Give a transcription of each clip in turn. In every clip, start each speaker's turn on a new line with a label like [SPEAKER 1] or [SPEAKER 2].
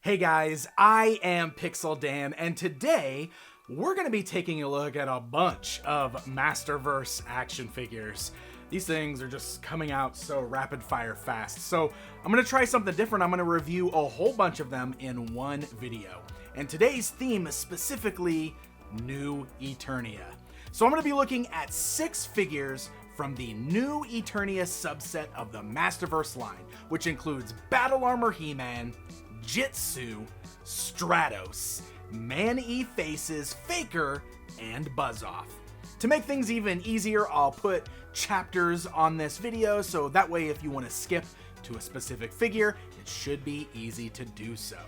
[SPEAKER 1] Hey guys, I am Pixel Dan, and today we're going to be taking a look at a bunch of Masterverse action figures. These things are just coming out so rapid fire fast, so I'm going to try something different. I'm going to review a whole bunch of them in one video. And today's theme is specifically New Eternia. So I'm going to be looking at 6 figures from the New Eternia subset of the Masterverse line, which includes Battle Armor He-Man, Jitsu, Stratos, Man-E-Faces, Faker, and Buzz-Off. To make things even easier, I'll put chapters on this video, so that way if you want to skip to a specific figure, it should be easy to do so.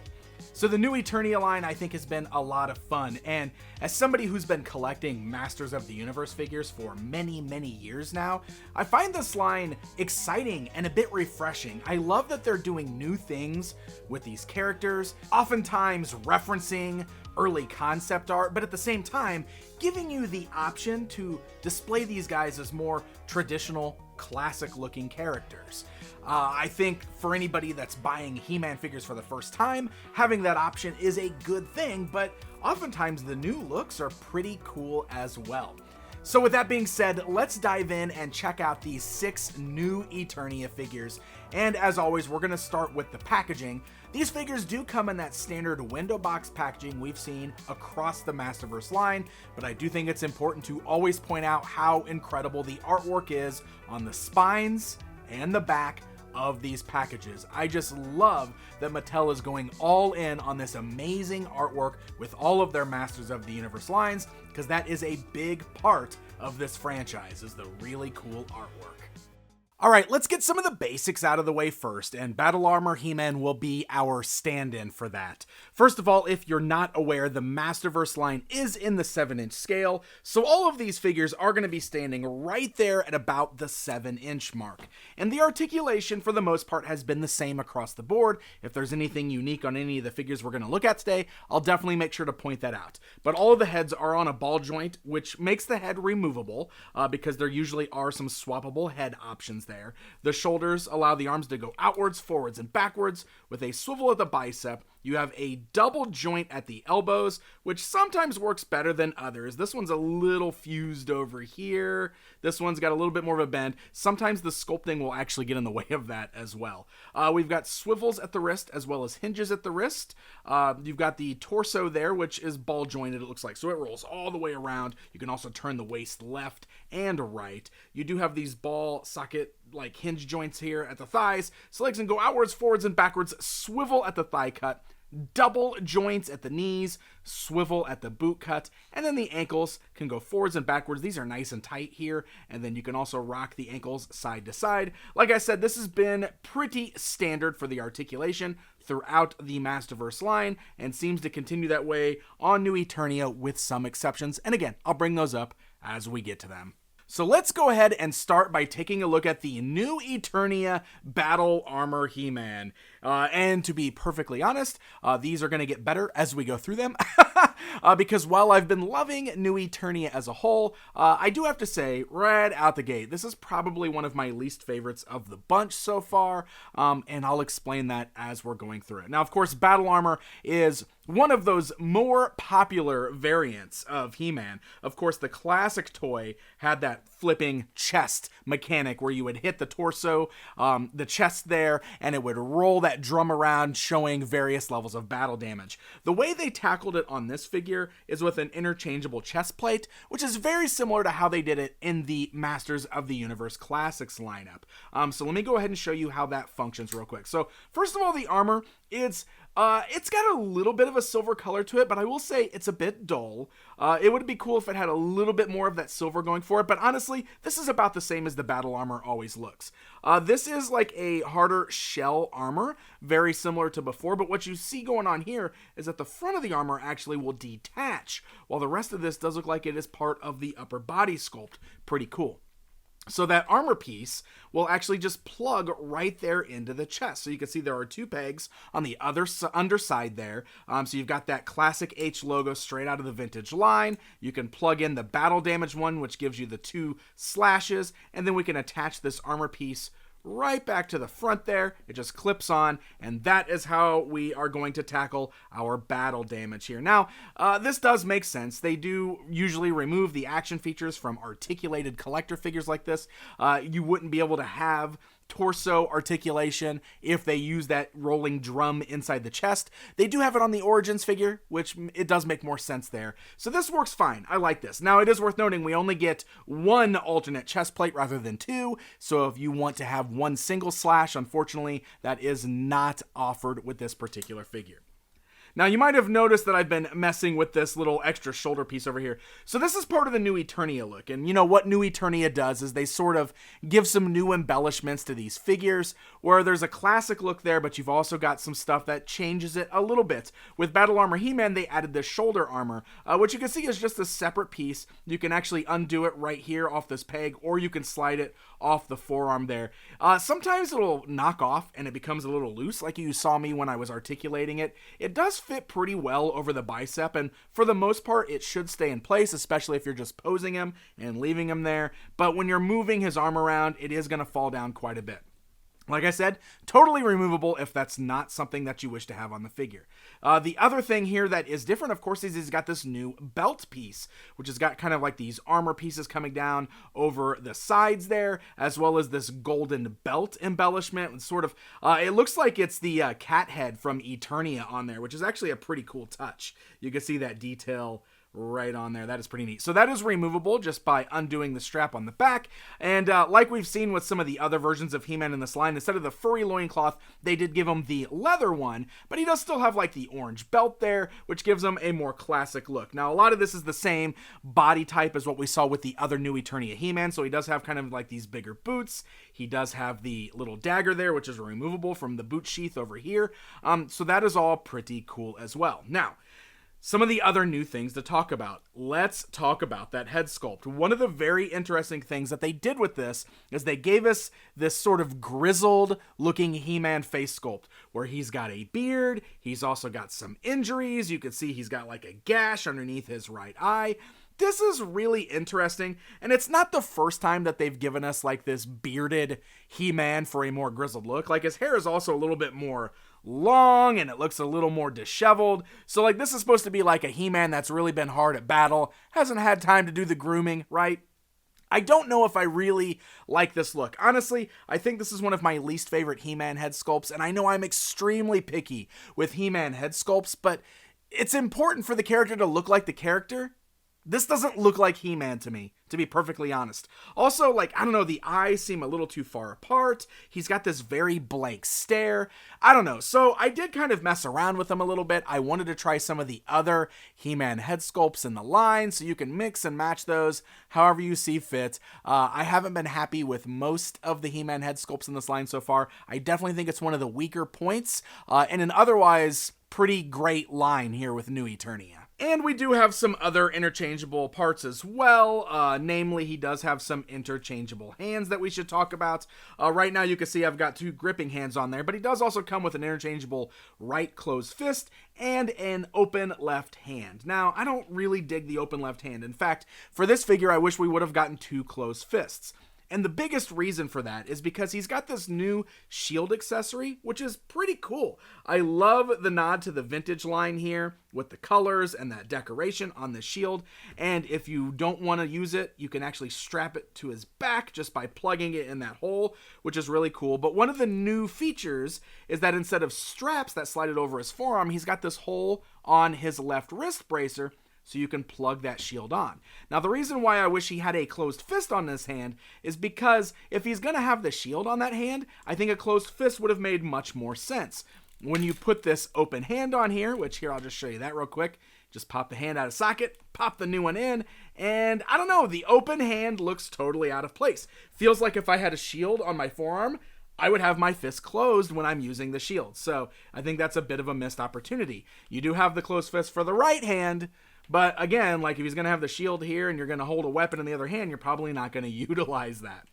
[SPEAKER 1] So the New Eternia line I think has been a lot of fun, and as somebody who's been collecting Masters of the Universe figures for many years now, I find this line exciting and a bit refreshing. I love that they're doing new things with these characters, oftentimes referencing early concept art, but at the same time giving you the option to display these guys as more traditional, classic looking characters. I think for anybody that's buying He-Man figures for the first time, having that option is a good thing, but oftentimes the new looks are pretty cool as well. So with that being said, let's dive in and check out these 6 New Eternia figures. And as always, we're going to start with the packaging. These figures do come in that standard window box packaging we've seen across the Masterverse line, but I do think it's important to always point out how incredible the artwork is on the spines and the back of these packages. I just love that Mattel is going all in on this amazing artwork with all of their Masters of the Universe lines, because that is a big part of this franchise, is the really cool artwork. Alright, let's get some of the basics out of the way first, and Battle Armor He-Man will be our stand-in for that. First of all, if you're not aware, the Masterverse line is in the 7-inch scale, so all of these figures are going to be standing right there at about the 7-inch mark. And the articulation, for the most part, has been the same across the board. If there's anything unique on any of the figures we're going to look at today, I'll definitely make sure to point that out. But all of the heads are on a ball joint, which makes the head removable, because there usually are some swappable head options there. The shoulders allow the arms to go outwards, forwards, and backwards with a swivel at the bicep. You have a double joint at the elbows, which sometimes works better than others. This one's a little fused over here. This one's got a little bit more of a bend. Sometimes the sculpting will actually get in the way of that as well. We've got swivels at the wrist as well as hinges at the wrist. You've got the torso there, which is ball jointed, it looks like. So it rolls all the way around. You can also turn the waist left and right. You do have these ball socket like hinge joints here at the thighs, so legs can go outwards, forwards, and backwards, swivel at the thigh cut, double joints at the knees, swivel at the boot cut, and then the ankles can go forwards and backwards. These are nice and tight here, and then you can also rock the ankles side to side. Like I said, this has been pretty standard for the articulation throughout the Masterverse line, and seems to continue that way on New Eternia with some exceptions, and again, I'll bring those up as we get to them. So let's go ahead and start by taking a look at the New Eternia Battle Armor He-Man. And to be perfectly honest, these are going to get better as we go through them. Because while I've been loving New Eternia as a whole, I do have to say, right out the gate, this is probably one of my least favorites of the bunch so far. And I'll explain that as we're going through it. Now, of course, Battle Armor is one of those more popular variants of He-Man. Of course, the classic toy had that flipping chest mechanic where you would hit the torso, the chest there, and it would roll that drum around, showing various levels of battle damage. The way they tackled it on this figure is with an interchangeable chest plate, which is very similar to how they did it in the Masters of the Universe Classics lineup. So let me go ahead and show you how that functions real quick. So first of all, the armor, it's got a little bit of a silver color to it, but I will say it's a bit dull. It would be cool if it had a little bit more of that silver going for it, but honestly, this is about the same as the battle armor always looks. This is like a harder shell armor, very similar to before, but what you see going on here is that the front of the armor actually will detach, while the rest of this does look like it is part of the upper body sculpt. Pretty cool. So that armor piece will actually just plug right there into the chest. So you can see there are 2 pegs on the other underside there. So you've got that classic H logo straight out of the vintage line. You can plug in the battle damage one, which gives you the 2 slashes. And then we can attach this armor piece right back to the front there. It just clips on, and that is how we are going to tackle our battle damage here. Now, this does make sense. They do usually remove the action features from articulated collector figures like this. You wouldn't be able to have torso articulation if they use that rolling drum inside the chest. They do have it on the Origins figure, which it does make more sense there. So this works fine. I like this. Now, it is worth noting we only get one alternate chest plate rather than two. So if you want to have one single slash, unfortunately, that is not offered with this particular figure. Now, you might have noticed that I've been messing with this little extra shoulder piece over here. So this is part of the new Eternia look. And you know what new Eternia does is they sort of give some new embellishments to these figures, where there's a classic look there, but you've also got some stuff that changes it a little bit. With Battle Armor He-Man, they added this shoulder armor, which you can see is just a separate piece. You can actually undo it right here off this peg, or you can slide it off the forearm there. Sometimes it'll knock off and it becomes a little loose, like you saw me when I was articulating it. It does fit pretty well over the bicep, and for the most part it should stay in place, especially if you're just posing him and leaving him there. But when you're moving his arm around, it is going to fall down quite a bit. Like I said, totally removable if that's not something that you wish to have on the figure. The other thing here that is different, of course, is he's got this new belt piece, which has got kind of like these armor pieces coming down over the sides there, as well as this golden belt embellishment. And sort of, it looks like it's the cat head from Eternia on there, which is actually a pretty cool touch. You can see that detail right on there. That is pretty neat. So that is removable just by undoing the strap on the back. And like we've seen with some of the other versions of He-Man in this line, instead of the furry loincloth, they did give him the leather one, but he does still have like the orange belt there, which gives him a more classic look. Now, a lot of this is the same body type as what we saw with the other new Eternia He-Man, so he does have kind of like these bigger boots. He does have the little dagger there, which is removable from the boot sheath over here. So that is all pretty cool as well. Now, some of the other new things to talk about. Let's talk about that head sculpt. One of the very interesting things that they did with this is they gave us this sort of grizzled looking He-Man face sculpt where he's got a beard. He's also got some injuries. You can see he's got like a gash underneath his right eye. This is really interesting, and it's not the first time that they've given us like this bearded He-Man for a more grizzled look. Like his hair is also a little bit more long and it looks a little more disheveled. So like this is supposed to be like a He-Man that's really been hard at battle, hasn't had time to do the grooming, right? I don't know if I really like this look. Honestly, I think this is one of my least favorite He-Man head sculpts, and I know I'm extremely picky with He-Man head sculpts, but it's important for the character to look like the character. This doesn't look like He-Man to me, to be perfectly honest. Also, like, I don't know, the eyes seem a little too far apart. He's got this very blank stare. I don't know. So I did kind of mess around with him a little bit. I wanted to try some of the other He-Man head sculpts in the line, so you can mix and match those however you see fit. I haven't been happy with most of the He-Man head sculpts in this line so far. I definitely think it's one of the weaker points, and an otherwise pretty great line here with New Eternia. And we do have some other interchangeable parts as well. Namely, he does have some interchangeable hands that we should talk about. Right now, you can see I've got two gripping hands on there, but he does also come with an interchangeable right closed fist and an open left hand. Now, I don't really dig the open left hand. In fact, for this figure, I wish we would have gotten two closed fists. And the biggest reason for that is because he's got this new shield accessory, which is pretty cool. I love the nod to the vintage line here with the colors and that decoration on the shield. And if you don't want to use it, you can actually strap it to his back just by plugging it in that hole, which is really cool. But one of the new features is that instead of straps that slide it over his forearm, he's got this hole on his left wrist bracer, so you can plug that shield on. Now, the reason why I wish he had a closed fist on this hand is because if he's going to have the shield on that hand, I think a closed fist would have made much more sense. When you put this open hand on here, which here I'll just show you that real quick, just pop the hand out of socket, pop the new one in, and I don't know, the open hand looks totally out of place. Feels like if I had a shield on my forearm, I would have my fist closed when I'm using the shield. So I think that's a bit of a missed opportunity. You do have the closed fist for the right hand, but again, like if he's going to have the shield here and you're going to hold a weapon in the other hand, you're probably not going to utilize that.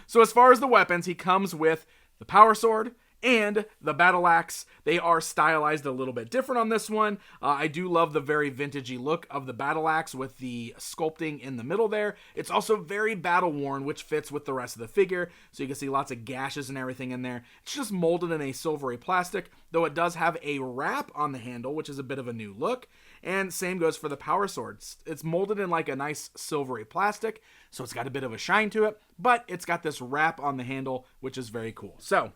[SPEAKER 1] So as far as the weapons, he comes with the power sword And the battle axe, they are stylized a little bit different on this one. I do love the very vintagey look of the battle axe with the sculpting in the middle there. It's also very battle worn, which fits with the rest of the figure. So you can see lots of gashes and everything in there. It's just molded in a silvery plastic, though it does have a wrap on the handle, which is a bit of a new look. And same goes for the power swords. It's molded in like a nice silvery plastic, so it's got a bit of a shine to it, but it's got this wrap on the handle, which is very cool. So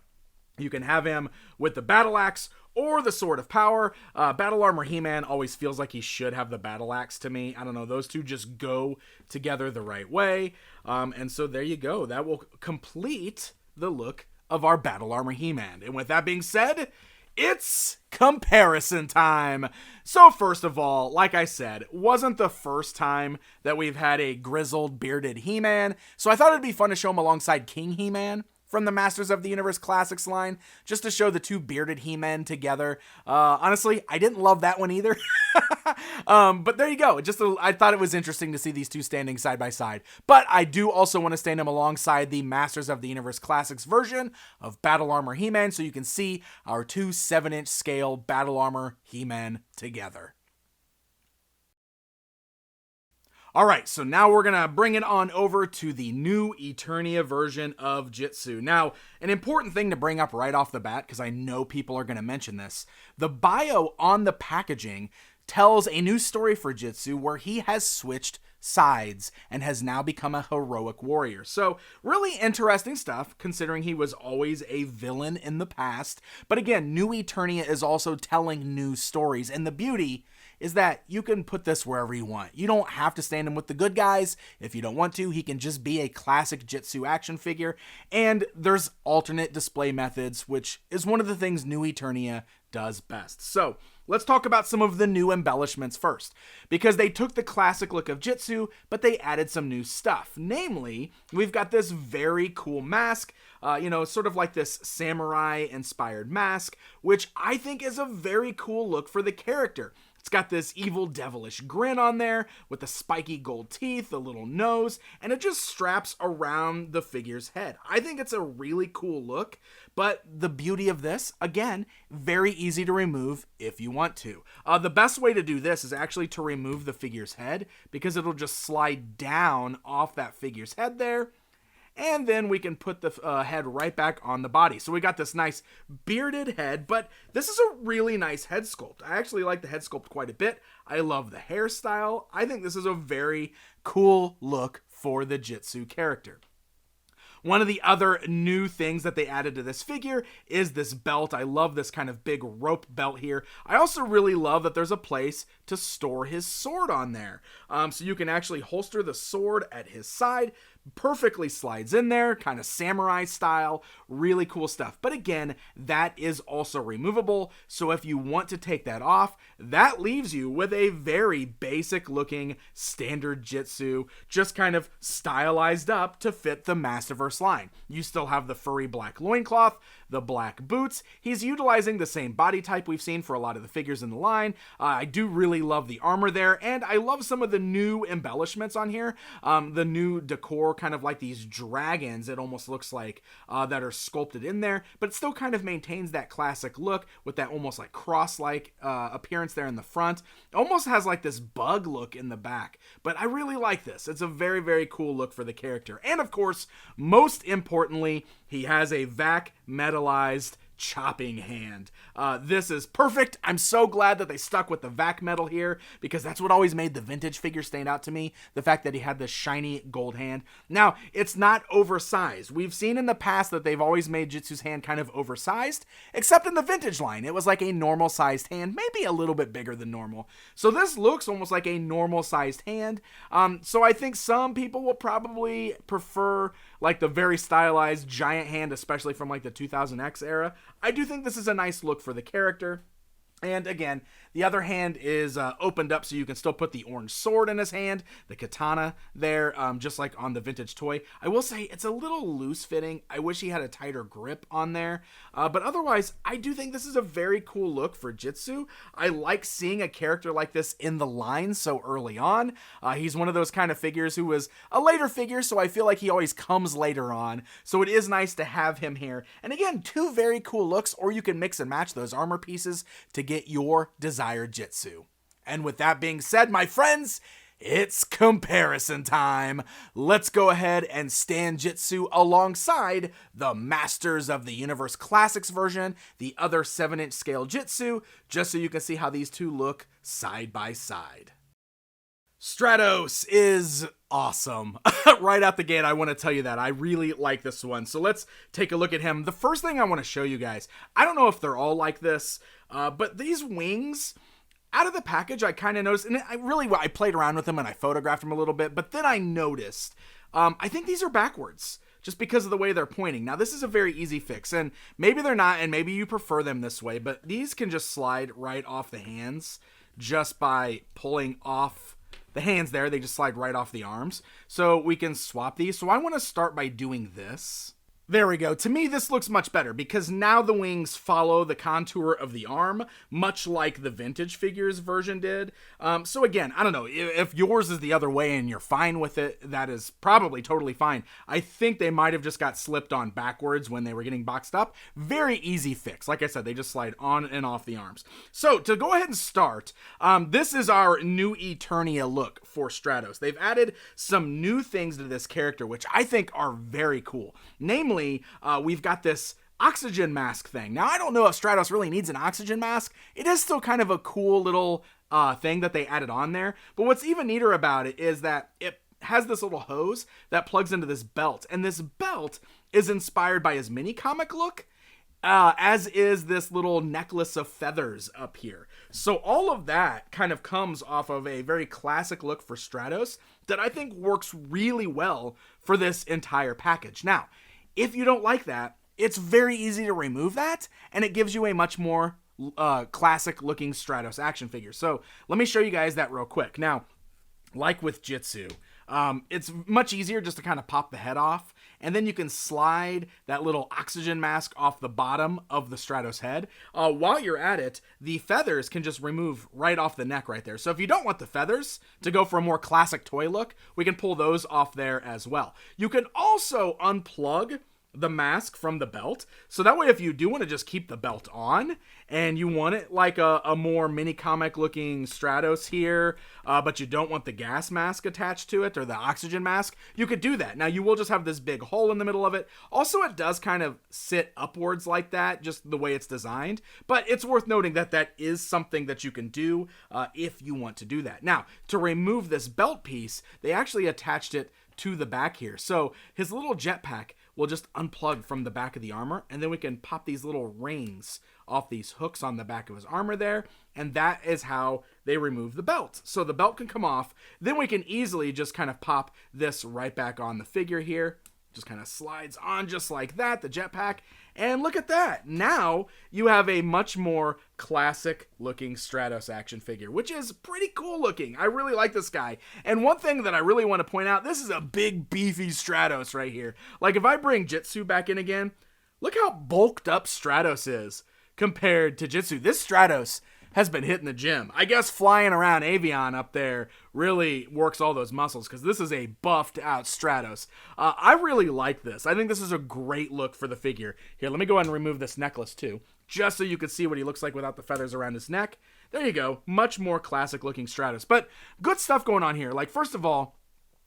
[SPEAKER 1] you can have him with the battle axe or the sword of power. Battle Armor He-Man always feels like he should have the battle axe to me. I don't know, those two just go together the right way. And so there you go. That will complete the look of our Battle Armor He-Man. And with that being said, it's comparison time. So first of all, like I said, wasn't the first time that we've had a grizzled, bearded He-Man. So I thought it'd be fun to show him alongside King He-Man from the Masters of the Universe Classics line, just to show the two bearded He-Men together. Honestly, I didn't love that one either. But there you go. I thought it was interesting to see these two standing side by side. But I do also want to stand them alongside the Masters of the Universe Classics version of Battle Armor He-Man, so you can see our two 7-inch scale Battle Armor He-Men together. Alright, so now we're going to bring it on over to the new Eternia version of Jitsu. Now, an important thing to bring up right off the bat, because I know people are going to mention this, the bio on the packaging tells a new story for Jitsu where he has switched sides and has now become a heroic warrior. So, really interesting stuff, considering he was always a villain in the past. But again, new Eternia is also telling new stories, and the beauty is that you can put this wherever you want. You don't have to stand him with the good guys. If you don't want to, he can just be a classic Jitsu action figure. And there's alternate display methods, which is one of the things New Eternia does best. So let's talk about some of the new embellishments first, because they took the classic look of Jitsu, but they added some new stuff. Namely, we've got this very cool mask, sort of like this samurai-inspired mask, which I think is a very cool look for the character. It's got this evil, devilish grin on there with the spiky gold teeth, the little nose, and it just straps around the figure's head. I think it's a really cool look, but the beauty of this, again, very easy to remove if you want to. The best way to do this is actually to remove the figure's head, because it'll just slide down off that figure's head there. And then we can put the head right back on the body. So we got this nice bearded head, but this is a really nice head sculpt. I actually like the head sculpt quite a bit. I love the hairstyle. I think this is a very cool look for the Jitsu character. One of the other new things that they added to this figure is this belt. I love this kind of big rope belt here. I also really love that there's a place to store his sword on there. So you can actually holster the sword at his side. Perfectly slides in there, kind of samurai style, really cool stuff. But again, that is also removable, so if you want to take that off, that leaves you with a very basic looking standard Jitsu, just kind of stylized up to fit the Masterverse line. You still have the furry black loincloth, the black boots. He's utilizing the same body type we've seen for a lot of the figures in the line. I do really love the armor there, and I love some of the new embellishments on here. The new decor, kind of like these dragons, it almost looks like, that are sculpted in there, but it still kind of maintains that classic look with that almost like cross-like appearance there in the front. It almost has like this bug look in the back, but I really like this. It's a very, very cool look for the character. And of course, most importantly, he has a vac metallized chopping hand. This is perfect. I'm so glad that they stuck with the vac metal here, because that's what always made the vintage figure stand out to me, the fact that he had this shiny gold hand. Now, it's not oversized. We've seen in the past that they've always made Jitsu's hand kind of oversized, except in the vintage line. It was like a normal sized hand, maybe a little bit bigger than normal. So this looks almost like a normal sized hand. So I think some people will probably prefer like the very stylized giant hand, especially from like the 2000X era. I do think this is a nice look for the character. And again, the other hand is opened up so you can still put the orange sword in his hand, the katana there, just like on the vintage toy. I will say it's a little loose fitting. I wish he had a tighter grip on there. But otherwise, I do think this is a very cool look for Jitsu. I like seeing a character like this in the line so early on. He's one of those kind of figures who was a later figure, so I feel like he always comes later on. So it is nice to have him here. And again, two very cool looks, or you can mix and match those armor pieces to get your desired Jitsu. And with that being said, my friends, it's comparison time. Let's go ahead and stand Jitsu alongside the Masters of the Universe Classics version, the other 7-inch scale Jitsu, just so you can see how these two look side by side. Stratos is awesome. Right out the gate, I want to tell you that. I really like this one. So let's take a look at him. The first thing I want to show you guys, I don't know if they're all like this, but these wings, out of the package, I kind of noticed, and I played around with them and I photographed them a little bit, but then I noticed, I think these are backwards, just because of the way they're pointing. Now, this is a very easy fix, and maybe they're not, and maybe you prefer them this way, but these can just slide right off the hands just by pulling off the hands there. They just slide right off the arms. So we can swap these. So I want to start by doing this. There we go. To me, this looks much better because now the wings follow the contour of the arm, much like the vintage figures version did. So again, I don't know, if yours is the other way and you're fine with it, that is probably totally fine. I think they might have just got slipped on backwards when they were getting boxed up. Very easy fix. Like I said, they just slide on and off the arms. So to go ahead and start, this is our new Eternia look for Stratos. They've added some new things to this character, which I think are very cool. Namely, we've got this oxygen mask thing. Now, I don't know if Stratos really needs an oxygen mask. It is still kind of a cool little thing that they added on there. But what's even neater about it is that it has this little hose that plugs into this belt. And this belt is inspired by his mini comic look, as is this little necklace of feathers up here. So all of that kind of comes off of a very classic look for Stratos that I think works really well for this entire package. Now, if you don't like that, it's very easy to remove that, and it gives you a much more classic looking Stratos action figure. So let me show you guys that real quick. Now, like with Jitsu, it's much easier just to kind of pop the head off, and then you can slide that little oxygen mask off the bottom of the Stratos head. While you're at it, the feathers can just remove right off the neck right there. So if you don't want the feathers to go for a more classic toy look, we can pull those off there as well. You can also unplug the mask from the belt, so that way if you do want to just keep the belt on and you want it like a more mini comic looking Stratos here, but you don't want the gas mask attached to it or the oxygen mask, you could do that. Now you will just have this big hole in the middle of it. Also, it does kind of sit upwards like that, just the way it's designed, but it's worth noting that that is something that you can do if you want to do that. Now, to remove this belt piece, they actually attached it to the back here. So his little jetpack will just unplug from the back of the armor, and then we can pop these little rings off these hooks on the back of his armor there, and that is how they remove the belt. So the belt can come off, then we can easily just kind of pop this right back on the figure here. Just kind of slides on just like that, the jetpack, and look at that. Now you have a much more classic looking Stratos action figure, which is pretty cool looking. I really like this guy. And one thing that I really want to point out, this is a big beefy Stratos right here. Like if I bring Jitsu back in again, look how bulked up Stratos is compared to Jitsu. This Stratos has been hitting the gym. I guess flying around Avion up there really works all those muscles, because this is a buffed out Stratos. I really like this. I think this is a great look for the figure. Here, let me go ahead and remove this necklace too, just so you can see what he looks like without the feathers around his neck. There you go. Much more classic looking Stratos. But good stuff going on here. Like, first of all,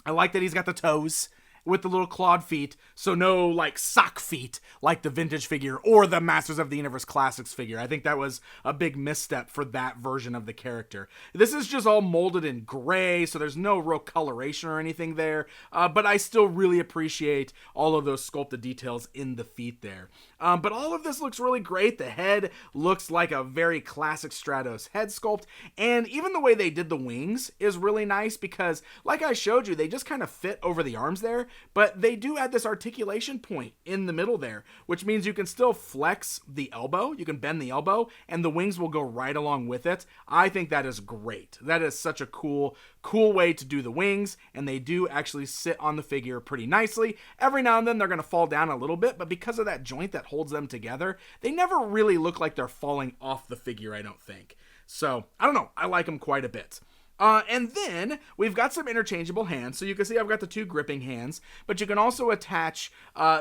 [SPEAKER 1] I like that he's got the toes with the little clawed feet, so no like sock feet like the vintage figure or the Masters of the Universe Classics figure. I think that was a big misstep for that version of the character. This is just all molded in gray, so there's no real coloration or anything there, but I still really appreciate all of those sculpted details in the feet there. But all of this looks really great. The head looks like a very classic Stratos head sculpt, and even the way they did the wings is really nice, because like I showed you, they just kind of fit over the arms there, but they do add this articulation point in the middle there, which means you can still flex the elbow, you can bend the elbow, and the wings will go right along with it. I think that is great. That is such a cool way to do the wings, and they do actually sit on the figure pretty nicely. Every now and then they're going to fall down a little bit, but because of that joint that holds them together, they never really look like they're falling off the figure, I don't think. So, I don't know. I like them quite a bit. And then we've got some interchangeable hands. So you can see I've got the two gripping hands, but you can also attach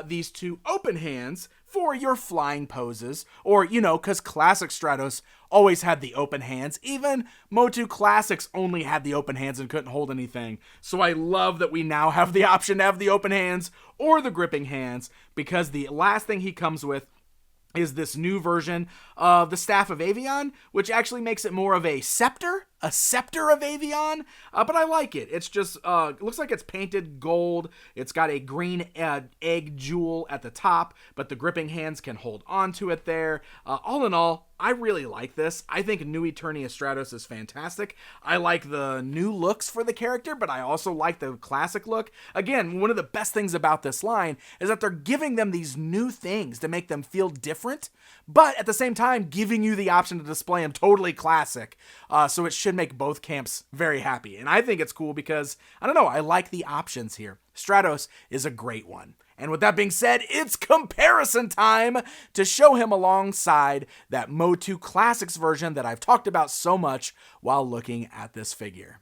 [SPEAKER 1] these two open hands for your flying poses, or, because Classic Stratos always had the open hands. Even MOTU Classics only had the open hands and couldn't hold anything. So I love that we now have the option to have the open hands or the gripping hands, because the last thing he comes with is this new version of the Staff of Avion, which actually makes it more of a scepter of Avion, but I like it. It's just, it looks like it's painted gold. It's got a green egg jewel at the top, but the gripping hands can hold onto it there. All in all, I really like this. I think new Eternia Stratos is fantastic. I like the new looks for the character, but I also like the classic look. Again, one of the best things about this line is that they're giving them these new things to make them feel different, but at the same time giving you the option to display them totally classic. So it should make both camps very happy. And I think it's cool because, I don't know, I like the options here. Stratos is a great one. And with that being said, it's comparison time to show him alongside that MOTU Classics version that I've talked about so much while looking at this figure.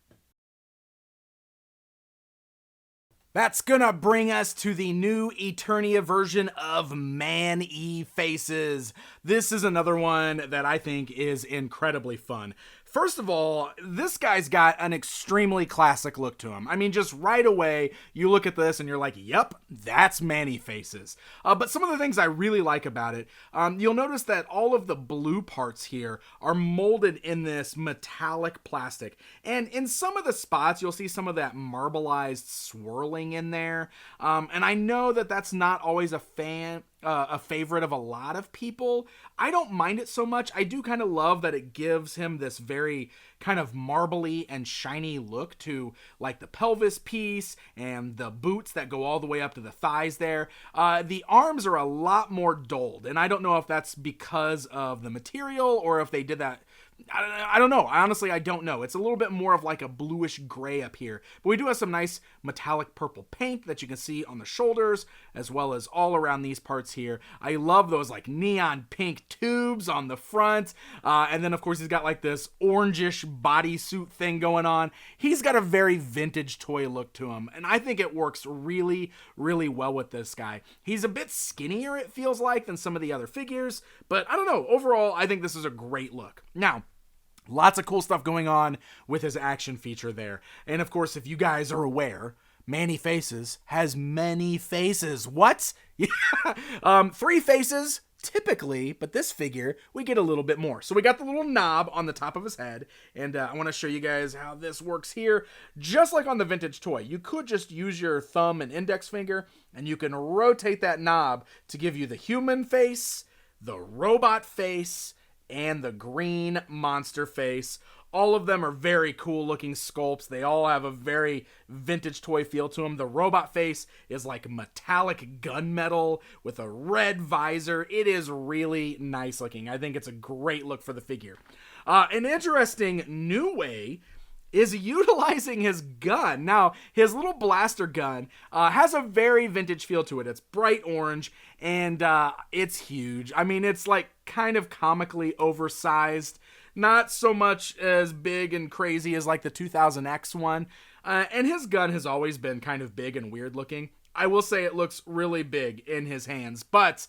[SPEAKER 1] That's gonna bring us to the new Eternia version of Man-E Faces. This is another one that I think is incredibly fun. First of all, this guy's got an extremely classic look to him. I mean, just right away, you look at this and you're like, yep, that's Man-E Faces. But some of the things I really like about it, you'll notice that all of the blue parts here are molded in this metallic plastic. And in some of the spots, you'll see some of that marbleized swirling in there. And I know that that's not always a favorite of a lot of people. I don't mind it so much. I do kind of love that it gives him this very kind of marbly and shiny look to like the pelvis piece and the boots that go all the way up to the thighs there. The arms are a lot more dulled, and I don't know if that's because of the material or if they did that. I don't know. Honestly, I don't know. It's a little bit more of like a bluish gray up here. But we do have some nice metallic purple paint that you can see on the shoulders, as well as all around these parts here. I love those like neon pink tubes on the front. And then, of course, he's got like this orangish bodysuit thing going on. He's got a very vintage toy look to him. And I think it works really, really well with this guy. He's a bit skinnier, it feels like, than some of the other figures. But I don't know. Overall, I think this is a great look. Now, lots of cool stuff going on with his action feature there. And of course, if you guys are aware, Man-E Faces has many faces. What? Yeah. 3 faces typically, but this figure, we get a little bit more. So we got the little knob on the top of his head, and I want to show you guys how this works here. Just like on the vintage toy, you could just use your thumb and index finger, and you can rotate that knob to give you the human face, the robot face, and the green monster face. All of them are very cool looking sculpts. They all have a very vintage toy feel to them. The robot face is like metallic gunmetal with a red visor. It is really nice looking. I think it's a great look for the figure. An interesting new way is utilizing his gun. Now, his little blaster gun has a very vintage feel to it. It's bright orange, and it's huge. I mean, it's like kind of comically oversized. Not so much as big and crazy as like the 2000X one. And his gun has always been kind of big and weird looking. I will say it looks really big in his hands, but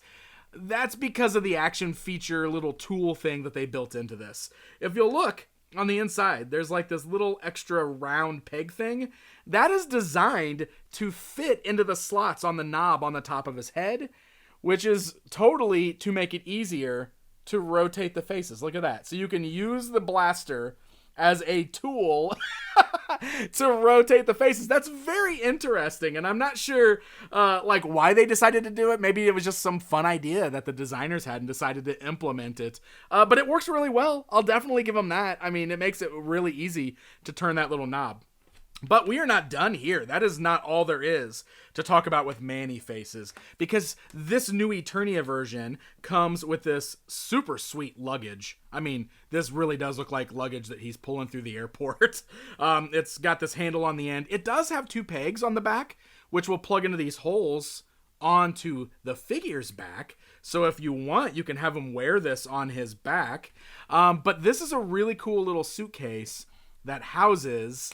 [SPEAKER 1] that's because of the action feature little tool thing that they built into this. If you'll look, on the inside, there's like this little extra round peg thing that is designed to fit into the slots on the knob on the top of his head, which is totally to make it easier to rotate the faces. Look at that. So you can use the blaster as a tool to rotate the faces. That's very interesting, and I'm not sure like why they decided to do it. Maybe it was just some fun idea that the designers had and decided to implement it. But it works really well. I'll definitely give them that. I mean, it makes it really easy to turn that little knob. But we are not done here. That is not all there is to talk about with Man-E-Faces, because this new Eternia version comes with this super sweet luggage. I mean, this really does look like luggage that he's pulling through the airport. It's got this handle on the end. It does have 2 pegs on the back, which will plug into these holes onto the figure's back. So if you want, you can have him wear this on his back. But this is a really cool little suitcase that houses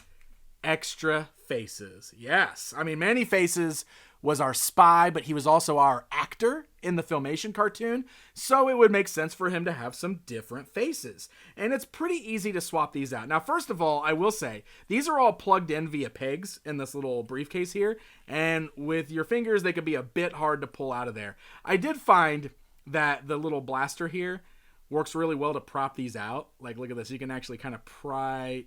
[SPEAKER 1] extra faces. Yes. I mean, Man-E-Faces was our spy, but he was also our actor in the Filmation cartoon, so it would make sense for him to have some different faces. And it's pretty easy to swap these out. Now, first of all, I will say, these are all plugged in via pegs in this little briefcase here, and with your fingers, they could be a bit hard to pull out of there. I did find that the little blaster here works really well to prop these out. Like, look at this. You can actually kind of pry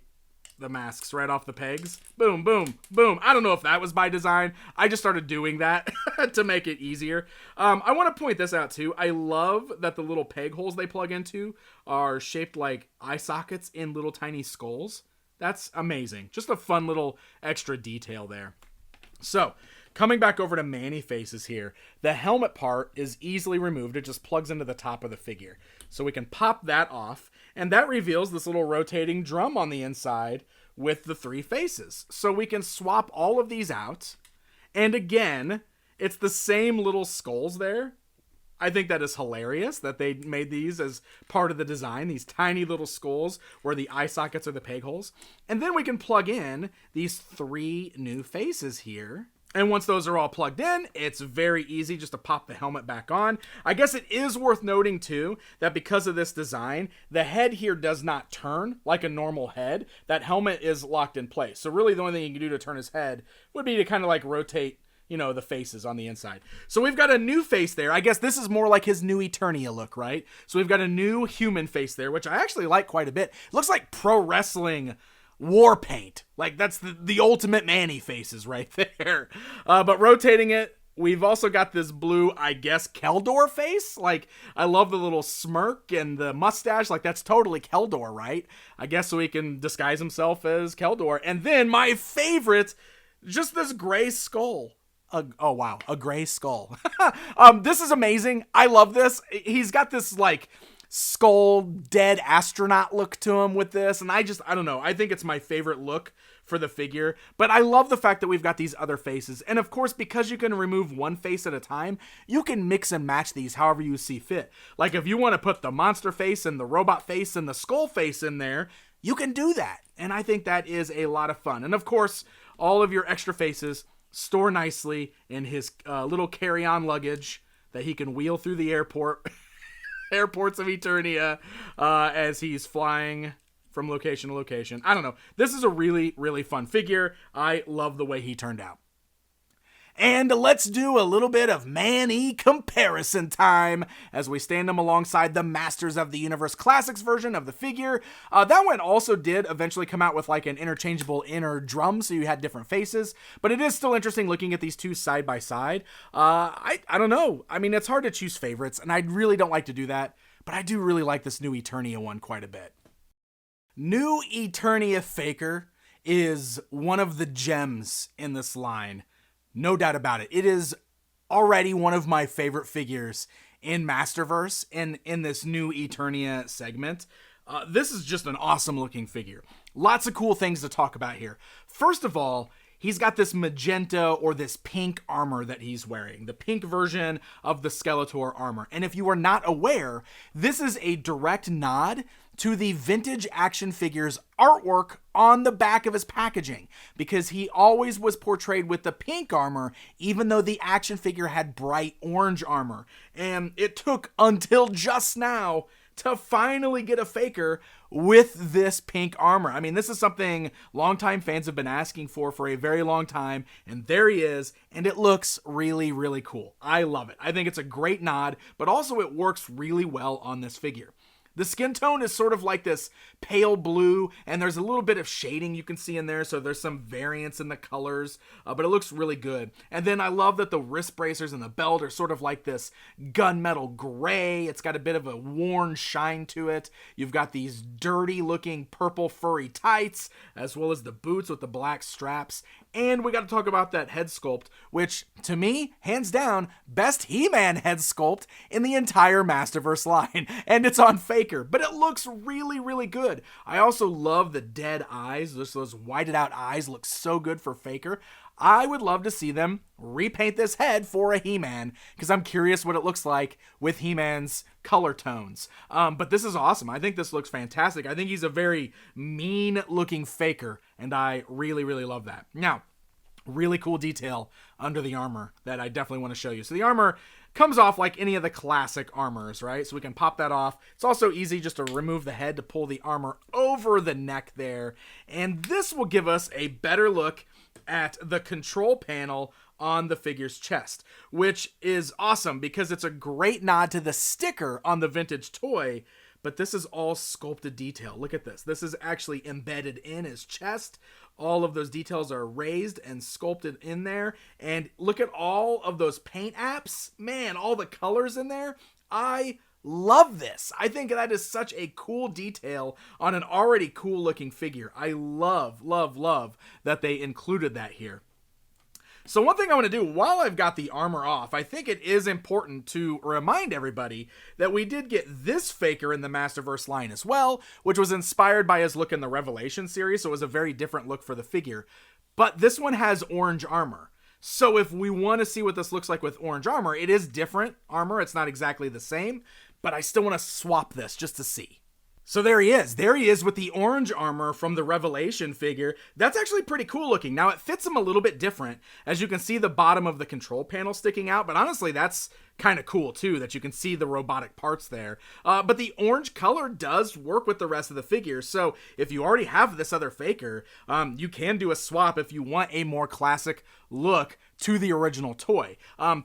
[SPEAKER 1] the masks right off the pegs. Boom, boom, boom. I don't know if that was by design. I just started doing that to make it easier. I want to point this out too. I love that the little peg holes they plug into are shaped like eye sockets in little tiny skulls. That's amazing. Just a fun little extra detail there. So, coming back over to Man-E-Faces here, the helmet part is easily removed. It just plugs into the top of the figure. So we can pop that off, and that reveals this little rotating drum on the inside with the 3 faces. So we can swap all of these out, and again, it's the same little skulls there. I think that is hilarious that they made these as part of the design, these tiny little skulls where the eye sockets are the peg holes. And then we can plug in these 3 new faces here. And once those are all plugged in, it's very easy just to pop the helmet back on. I guess it is worth noting too that because of this design, the head here does not turn like a normal head. That helmet is locked in place. So really the only thing you can do to turn his head would be to kind of like rotate, you know, the faces on the inside. So we've got a new face there. I guess this is more like his new Eternia look, right? So we've got a new human face there, which I actually like quite a bit. It looks like pro wrestling war paint. Like that's the ultimate Man-E-Faces right there. But rotating it, we've also got this blue, I guess, Keldor face. Like, I love the little smirk and the mustache. Like, that's totally Keldor, right? I guess so he can disguise himself as Keldor. And then my favorite, just this gray skull. Oh, wow. A gray skull. This is amazing. I love this. He's got this, like, skull dead astronaut look to him with this, and I don't know, I think it's my favorite look for the figure. But I love the fact that we've got these other faces, and of course, because you can remove one face at a time, you can mix and match these however you see fit. Like if you want to put the monster face and the robot face and the skull face in there, you can do that, and I think that is a lot of fun. And of course, all of your extra faces store nicely in his little carry-on luggage that he can wheel through the airports of Eternia as he's flying from location to location. I don't know. This is a really, really fun figure. I love the way he turned out. And let's do a little bit of Man-E comparison time as we stand him alongside the Masters of the Universe Classics version of the figure. That one also did eventually come out with like an interchangeable inner drum, so you had different faces. But it is still interesting looking at these two side by side. I don't know. I mean, it's hard to choose favorites, and I really don't like to do that. But I do really like this new Eternia one quite a bit. New Eternia Faker is one of the gems in this line. No doubt about it. It is already one of my favorite figures in Masterverse in this new Eternia segment. This is just an awesome looking figure. Lots of cool things to talk about here. First of all, he's got this magenta or this pink armor that he's wearing. The pink version of the Skeletor armor. And if you are not aware, this is a direct nod to the vintage action figures artwork on the back of his packaging, because he always was portrayed with the pink armor, even though the action figure had bright orange armor. And it took until just now to finally get a faker with this pink armor. I mean, this is something longtime fans have been asking for a very long time, and there he is, and it looks really, really cool. I love it. I think it's a great nod, but also it works really well on this figure. The skin tone is sort of like this pale blue, and there's a little bit of shading you can see in there, so there's some variance in the colors, but it looks really good. And then I love that the wrist bracers and the belt are sort of like this gunmetal gray. It's got a bit of a worn shine to it. You've got these dirty looking purple furry tights, as well as the boots with the black straps. And we got to talk about that head sculpt, which to me, hands down, best He-Man head sculpt in the entire Masterverse line. And it's on Faker, but it looks really, really good. I also love the dead eyes. Those whited out eyes look so good for Faker. I would love to see them repaint this head for a He-Man, because I'm curious what it looks like with He-Man's color tones. But this is awesome. I think this looks fantastic. I think he's a very mean-looking Faker, and I really, really love that. Now, really cool detail under the armor that I definitely want to show you. So the armor comes off like any of the classic armors, right? So we can pop that off. It's also easy just to remove the head to pull the armor over the neck there. And this will give us a better look at the control panel on the figure's chest, which is awesome because it's a great nod to the sticker on the vintage toy, but this is all sculpted detail. Look at this. This is actually embedded in his chest. All of those details are raised and sculpted in there. And look at all of those paint apps. Man, all the colors in there. I love this. I think that is such a cool detail on an already cool looking figure. I love, love, love that they included that here. So one thing I want to do while I've got the armor off, I think it is important to remind everybody that we did get this Faker in the Masterverse line as well, which was inspired by his look in the Revelation series, so it was a very different look for the figure. But this one has orange armor. So if we want to see what this looks like with orange armor, it is different armor. It's not exactly the same, but I still want to swap this just to see. So there he is. There he is with the orange armor from the Revelation figure. That's actually pretty cool looking. Now, it fits him a little bit different. As you can see the bottom of the control panel sticking out, but honestly, that's kind of cool too, that you can see the robotic parts there. But the orange color does work with the rest of the figure. So if you already have this other Faker, you can do a swap if you want a more classic look to the original toy.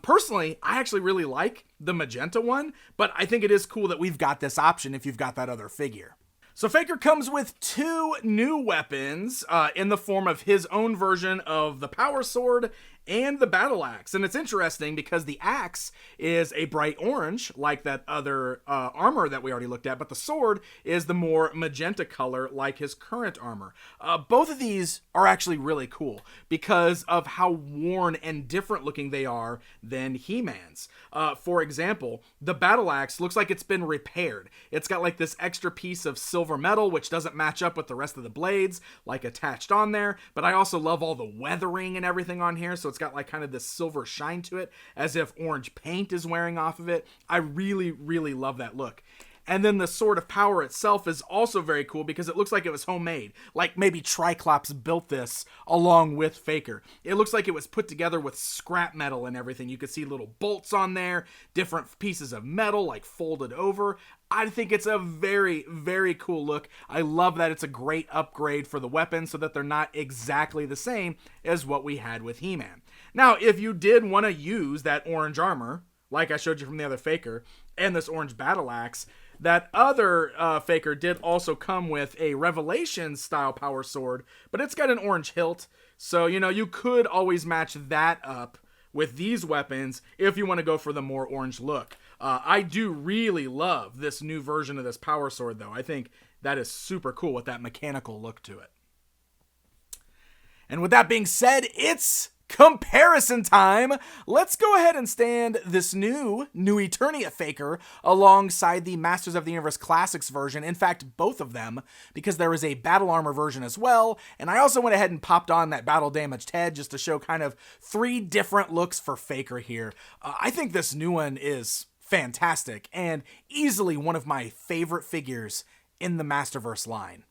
[SPEAKER 1] Personally, I actually really like the magenta one, but I think it is cool that we've got this option if you've got that other figure. So Faker comes with two new weapons in the form of his own version of the Power Sword and the Battle Axe. And it's interesting because the axe is a bright orange, like that other armor that we already looked at, but the sword is the more magenta color, like his current armor. Both of these are actually really cool because of how worn and different looking they are than He-Man's. For example, the Battle Axe looks like it's been repaired. It's got like this extra piece of silver metal, which doesn't match up with the rest of the blades, like attached on there. But I also love all the weathering and everything on here, so it's got like kind of this silver shine to it, as if orange paint is wearing off of it. I really, really love that look. And then the Sword of Power itself is also very cool because it looks like it was homemade. Like maybe Triclops built this along with Faker. It looks like it was put together with scrap metal and everything. You could see little bolts on there, different pieces of metal like folded over. I think it's a very, very cool look. I love that it's a great upgrade for the weapons so that they're not exactly the same as what we had with He-Man. Now, if you did want to use that orange armor, like I showed you from the other Faker, and this orange battle axe, that other Faker did also come with a Revelation style power sword, but it's got an orange hilt. So, you know, you could always match that up with these weapons if you want to go for the more orange look. I do really love this new version of this power sword, though. I think that is super cool with that mechanical look to it. And with that being said, it's comparison time. Let's go ahead and stand this new Eternia Faker alongside the Masters of the Universe Classics version. In fact, both of them, because there is a battle armor version as well. And I also went ahead and popped on that battle damaged head just to show kind of three different looks for Faker here. I think this new one is fantastic and easily one of my favorite figures in the Masterverse line.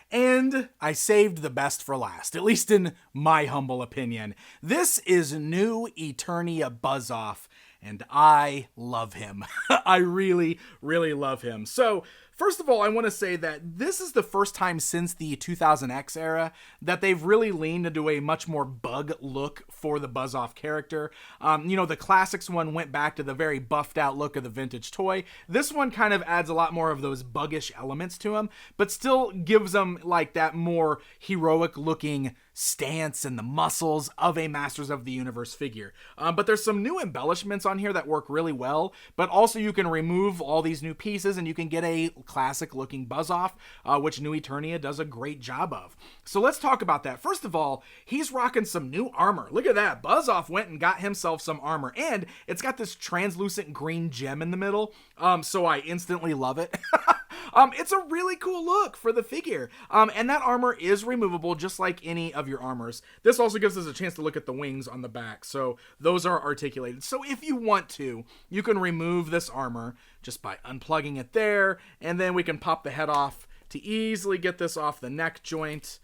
[SPEAKER 1] And I saved the best for last, at least in my humble opinion. This is new Eternia Buzz Off. and I love him. I really, really love him. So, first of all, I want to say that this is the first time since the 2000X era that they've really leaned into a much more bug look for the Buzz-Off character. The Classics one went back to the very buffed out look of the vintage toy. This one kind of adds a lot more of those buggish elements to him, but still gives him like that more heroic looking stance and the muscles of a Masters of the Universe figure. But there's some new embellishments on here that work really well, but also you can remove all these new pieces and you can get a classic looking Buzz-Off, which New Eternia does a great job of. So let's talk about that. First of all, he's rocking some new armor. Look at that. Buzz-Off went and got himself some armor, and it's got this translucent green gem in the middle, so I instantly love it. It's a really cool look for the figure. And that armor is removable just like any of your armors. This also gives us a chance to look at the wings on the back. So those are articulated. So if you want to, you can remove this armor just by unplugging it there. And then we can pop the head off to easily get this off the neck joint.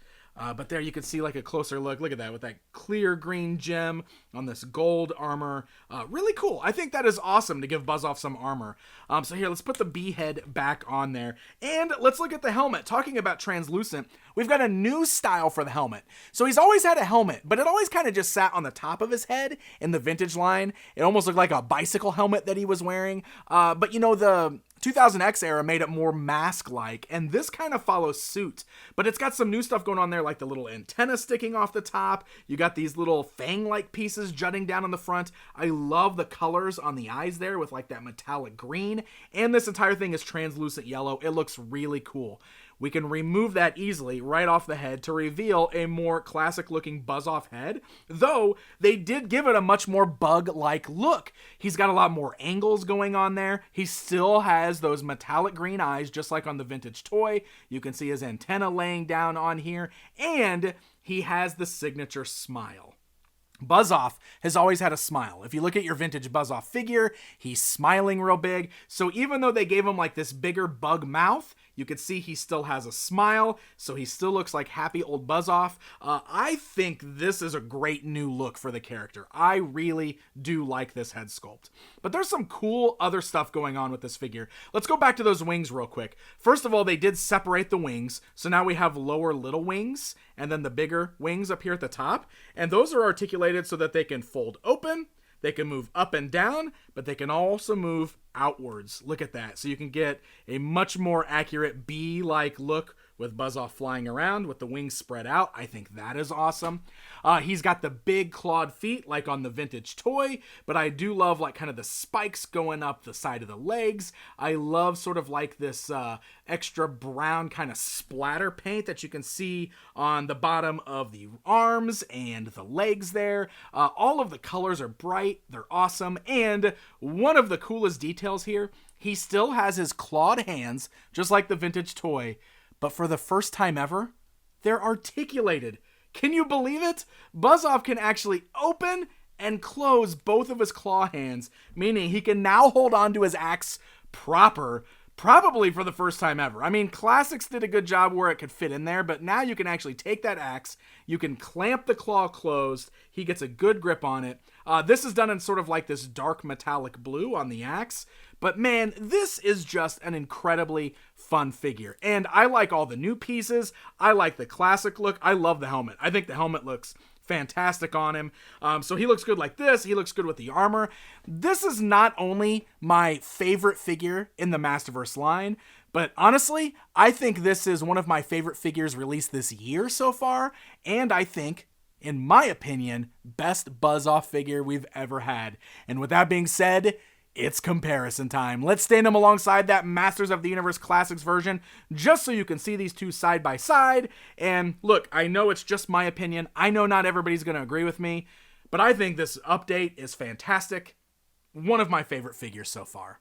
[SPEAKER 1] But there you can see like a closer look. Look at that with that clear green gem on this gold armor. Really cool. I think that is awesome to give Buzz-Off some armor. So here, let's put the bee head back on there. And let's look at the helmet. Talking about translucent, we've got a new style for the helmet. So he's always had a helmet, but it always kind of just sat on the top of his head in the vintage line. It almost looked like a bicycle helmet that he was wearing. But the 2000X era made it more mask-like, and this kind of follows suit. But it's got some new stuff going on there, like the little antenna sticking off the top. You got these little fang-like pieces jutting down on the front. I love the colors on the eyes there with like that metallic green. And this entire thing is translucent yellow. It looks really cool. We can remove that easily right off the head to reveal a more classic looking Buzz-Off head, though they did give it a much more bug-like look. He's got a lot more angles going on there. He still has those metallic green eyes just like on the vintage toy. You can see his antenna laying down on here, and he has the signature smile. Buzz-Off has always had a smile. If you look at your vintage Buzz-Off figure, he's smiling real big. So even though they gave him like this bigger bug mouth, you can see he still has a smile, so he still looks like happy old Buzz-Off. I think this is a great new look for the character. I really do like this head sculpt. But there's some cool other stuff going on with this figure. Let's go back to those wings real quick. First of all, they did separate the wings, so now we have lower little wings, and then the bigger wings up here at the top. And those are articulated so that they can fold open, they can move up and down, but they can also move outwards. Look at that. So you can get a much more accurate bee-like look with Buzz-Off flying around with the wings spread out. I think that is awesome. He's got the big clawed feet like on the vintage toy, but I do love like kind of the spikes going up the side of the legs. I love sort of like this extra brown kind of splatter paint that you can see on the bottom of the arms and the legs there. All of the colors are bright, they're awesome, and one of the coolest details here, he still has his clawed hands just like the vintage toy, but for the first time ever, they're articulated. Can you believe it? Buzz-Off can actually open and close both of his claw hands, meaning he can now hold on to his axe proper, probably for the first time ever. I mean, Classics did a good job where it could fit in there, but now you can actually take that axe, you can clamp the claw closed, he gets a good grip on it. This is done in sort of like this dark metallic blue on the axe, but man, this is just an incredibly fun figure. And I like all the new pieces, I like the classic look, I love the helmet. I think the helmet looks fantastic on him. So he looks good like this. He looks good with the armor. This is not only my favorite figure in the Masterverse line, but honestly, I think this is one of my favorite figures released this year so far. And I think, in my opinion, best Buzz-Off figure we've ever had. And with that being said, it's comparison time. Let's stand them alongside that Masters of the Universe Classics version, just so you can see these two side by side. And look, I know it's just my opinion. I know not everybody's going to agree with me, but I think this update is fantastic. One of my favorite figures so far.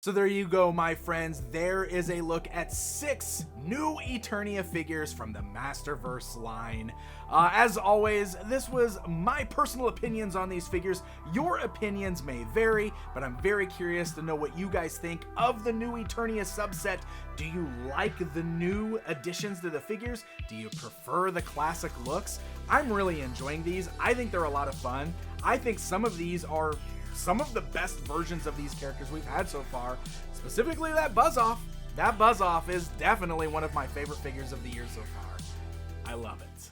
[SPEAKER 1] So there you go, my friends. There is a look at 6 new Eternia figures from the Masterverse line. As always, this was my personal opinions on these figures. Your opinions may vary, but I'm very curious to know what you guys think of the new Eternia subset. Do you like the new additions to the figures? Do you prefer the classic looks? I'm really enjoying these. I think they're a lot of fun. I think some of these are some of the best versions of these characters we've had so far. Specifically that Buzz-Off. That Buzz-Off is definitely one of my favorite figures of the year so far. I love it.